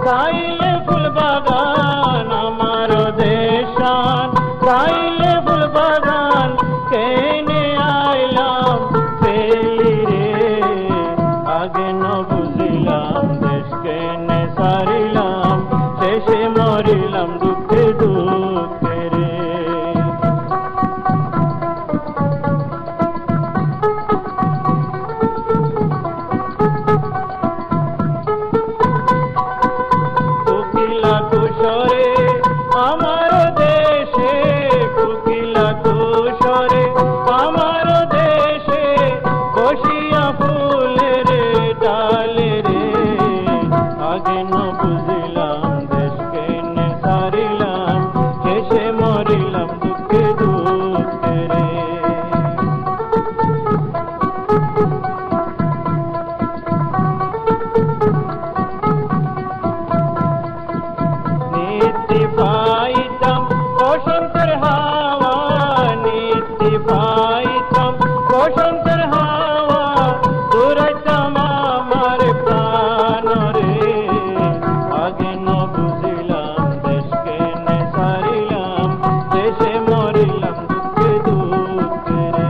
গাইলে ফুল বাগান আমার দেশান, গাইলে ফুল বাগান কেনে আইলাম পেলি রে। আগে ন বুঝিলাম দেশ কেনে সারিলাম, শেষে মরিলাম দুঃখে দুঃখে রে। কোকিলা কুশরে আমার দেশে, কোকিলা কুশরে আমার দেশে, বসিয়া ফুলের ডালে রে। আগে ন বুঝিলাম দেশ কেনে সারিলাম, শেষে মরিলাম দুঃখে দুঃখে রে। নিত্যি পাইতাম বসন্তের হাওয়া, নিত্যি পাইতাম বসন্তের হাওয়া, দূরাইতাম আমার প্রাণ রে। আগে ন বুঝিলাম দেশ কেনে সারিলাম, দেশে মরিলাম দুঃখে দুঃখে রে।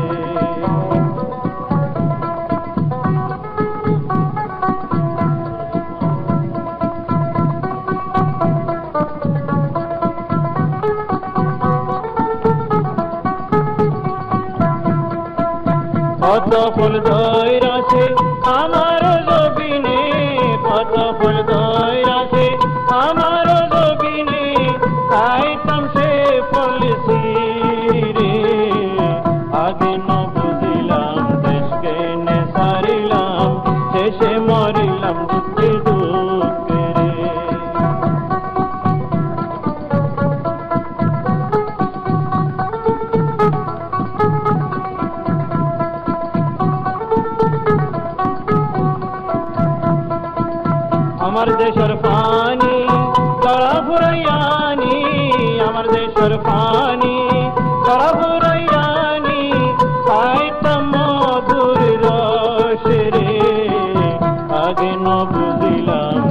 কত ফুল ধইরাছে আমার জবিনে, কত ফুল ধইরাছে আমার জবিনে, খাইতাম সে ফুল রে। আগে ন বুঝিলাম দেশ কেনে সারিলাম, শেষে মরিলাম দুঃখে দুঃখে রে। আমার দেশের পানি গড়া ফুরাইয়ানি, আমার দেশের পানি গড়া ফুরাইয়ানি, খাইতাম মধুর রস রে। আগে ন বুঝিলাম